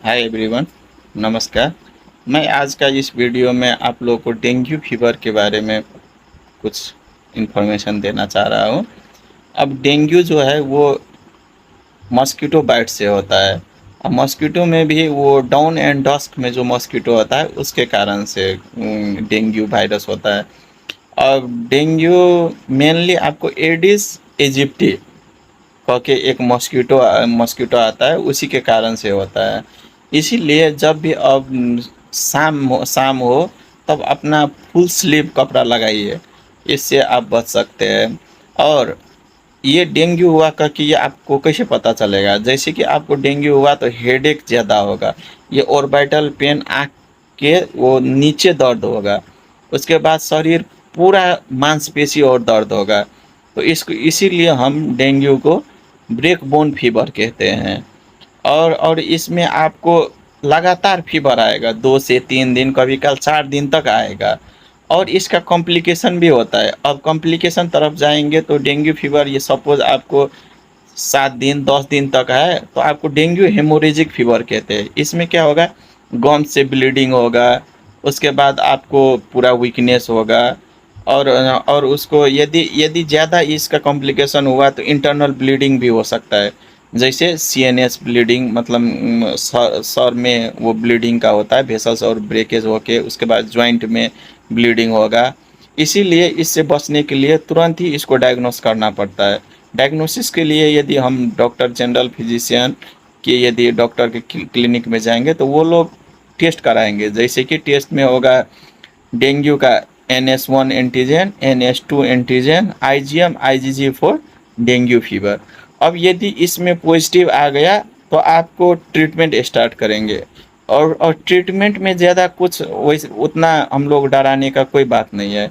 Hi everyone, नमस्कार। मैं आज का इस वीडियो में आप लोगों को डेंगू फीवर के बारे में कुछ इन्फॉर्मेशन देना चाह रहा हूँ। अब डेंगू जो है वो मॉस्किटो बाइट से होता है। अब मॉस्किटो में भी वो डाउन एंड डस्क में जो मॉस्किटो होता है उसके कारण से डेंगू वायरस होता है। अब डेंगू मेनली आपको एडिस एजिप्टी कह के एक मॉस्किटो आता है, उसी के कारण से होता है। इसीलिए जब भी अब शाम हो तब अपना फुल स्लीव कपड़ा लगाइए, इससे आप बच सकते हैं। और ये डेंगू हुआ का कि ये आपको कैसे पता चलेगा? जैसे कि आपको डेंगू हुआ तो हेडेक ज़्यादा होगा, ये ऑर्बिटल पेन आँख के वो नीचे दर्द होगा, उसके बाद शरीर पूरा मांसपेशी और दर्द होगा। तो इसको इसीलिए हम डेंगू को ब्रेक बोन फीवर कहते हैं। और इसमें आपको लगातार फीवर आएगा, 2 से 3 दिन, कभी कल 4 दिन तक आएगा। और इसका कॉम्प्लिकेशन भी होता है। अब कॉम्प्लिकेशन तरफ जाएंगे तो डेंगू फीवर, ये सपोज आपको 7 दिन 10 दिन तक है तो आपको डेंगू हेमोरेजिक फीवर कहते हैं। इसमें क्या होगा, गम से ब्लीडिंग होगा, उसके बाद आपको पूरा वीकनेस होगा। और उसको यदि यदि ज़्यादा इसका कॉम्प्लिकेशन हुआ तो इंटरनल ब्लीडिंग भी हो सकता है। जैसे सीएनएस ब्लीडिंग, मतलब सर में वो ब्लीडिंग का होता है, वेसल्स और ब्रेकेज होके उसके बाद जॉइंट में ब्लीडिंग होगा। इसीलिए इससे बचने के लिए तुरंत ही इसको डायग्नोस करना पड़ता है। डायग्नोसिस के लिए यदि हम डॉक्टर जनरल फिजिशियन के यदि डॉक्टर के क्लिनिक में जाएंगे तो वो लोग टेस्ट कराएंगे। जैसे कि टेस्ट में होगा डेंगू का NS1 antigen, NS2 antigen, IgM IgG for dengue fever. अब यदि इसमें पॉजिटिव आ गया तो आपको ट्रीटमेंट स्टार्ट करेंगे। और ट्रीटमेंट में ज़्यादा कुछ वैसे उतना हम लोग डराने का कोई बात नहीं है।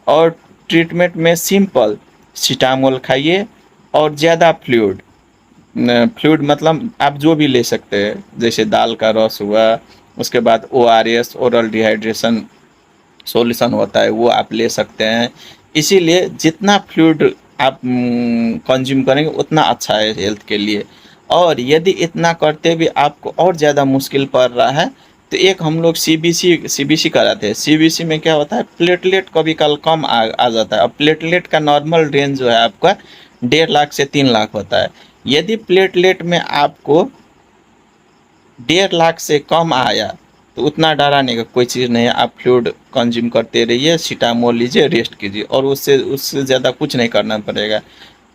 और ट्रीटमेंट में सिंपल सिटामोल खाइए और ज़्यादा फ्लूइड मतलब आप जो भी ले सकते हैं, जैसे दाल का रस हुआ, उसके बाद ORS ओरल डिहाइड्रेशन सॉल्यूशन होता है वो आप ले सकते हैं। इसीलिए जितना फ्लूइड आप कंज्यूम करेंगे उतना अच्छा है हेल्थ के लिए। और यदि इतना करते भी आपको और ज़्यादा मुश्किल पड़ रहा है तो एक हम लोग CBC कराते हैं। CBC में क्या होता है, प्लेटलेट कभी कल कम आ जाता है। अब प्लेटलेट का नॉर्मल रेंज जो है आपका 1.5 लाख से 3 लाख होता है। यदि प्लेटलेट में आपको 1.5 लाख से कम आया तो उतना डराने का कोई चीज़ नहीं है। आप फ्लूइड कंज्यूम करते रहिए, सिटामोल लीजिए, रेस्ट कीजिए, और उससे उससे ज़्यादा कुछ नहीं करना पड़ेगा।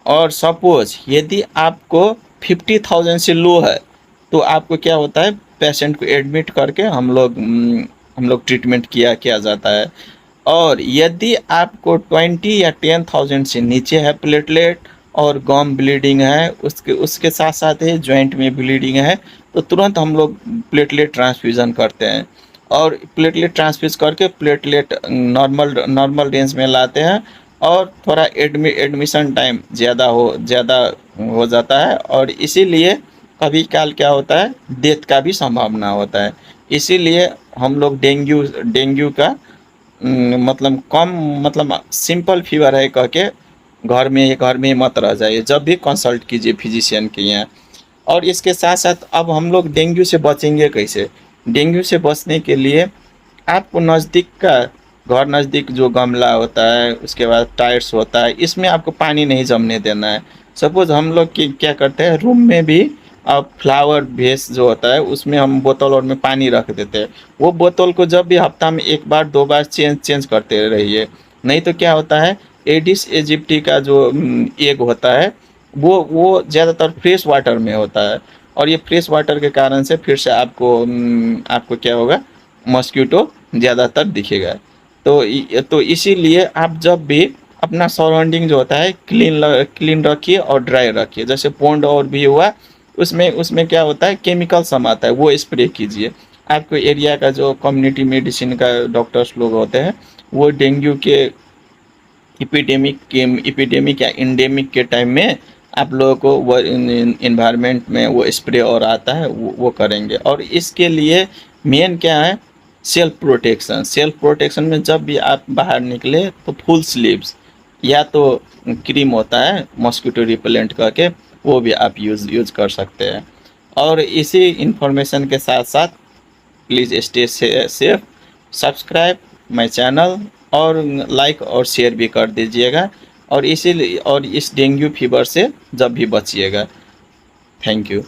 और सपोज यदि आपको 50,000 से लो है तो आपको क्या होता है, पेशेंट को एडमिट करके हम लोग ट्रीटमेंट किया जाता है। और यदि आपको 20 या 10,000 से नीचे है प्लेटलेट और गम ब्लीडिंग है, उसके उसके साथ साथ ही जॉइंट में ब्लीडिंग है, तो तुरंत हम लोग प्लेटलेट ट्रांसफ्यूज़न करते हैं। और प्लेटलेट ट्रांसफ्यूज़ करके प्लेटलेट नॉर्मल रेंज में लाते हैं। और थोड़ा एडमिशन टाइम ज़्यादा हो जाता है, और इसीलिए कभी काल क्या होता है, डेथ का भी संभावना होता है। इसीलिए हम लोग डेंगू का मतलब कम, मतलब सिंपल फीवर है कह के घर में मत रह जाइए, जब भी कंसल्ट कीजिए फिजिशियन के यहाँ। और इसके साथ साथ अब हम लोग डेंगू से बचेंगे कैसे? डेंगू से बचने के लिए आपको नज़दीक का घर, नज़दीक जो गमला होता है, उसके बाद टायर्स होता है, इसमें आपको पानी नहीं जमने देना है। सपोज हम लोग क्या करते हैं, रूम में भी अब फ्लावर वेस जो होता है उसमें हम बोतल और में पानी रख देते हैं। वो बोतल को जब भी हफ्ता में 1 बार 2 बार चेंज करते रहिए। नहीं तो क्या होता है, एडिस एजिप्टी का जो एग होता है वो ज़्यादातर फ्रेश वाटर में होता है। और ये फ्रेश वाटर के कारण से फिर से आपको क्या होगा, मॉस्किटो ज़्यादातर दिखेगा। तो इसीलिए आप जब भी अपना सराउंडिंग जो होता है क्लीन रखिए और ड्राई रखिए। जैसे पॉन्ड और भी हुआ, उसमें क्या होता है, केमिकल समाता है, वो स्प्रे कीजिए। आपको एरिया का जो कम्युनिटी मेडिसिन का डॉक्टर्स लोग होते हैं वो डेंगू के एपिडेमिक या इंडेमिक के टाइम में आप लोगों को वो इन्वायरमेंट में वो स्प्रे और आता है वो करेंगे। और इसके लिए मेन क्या है, सेल्फ प्रोटेक्शन में जब भी आप बाहर निकले तो फुल स्लीव्स या तो क्रीम होता है मॉस्किटो रिपेलेंट करके, वो भी आप यूज़ कर सकते हैं। और इसी इन्फॉर्मेशन के साथ साथ please stay safe, subscribe my channel और लाइक और शेयर भी कर दीजिएगा, और इसीलिए और इस डेंगू फीवर से जब भी बचिएगा। Thank you.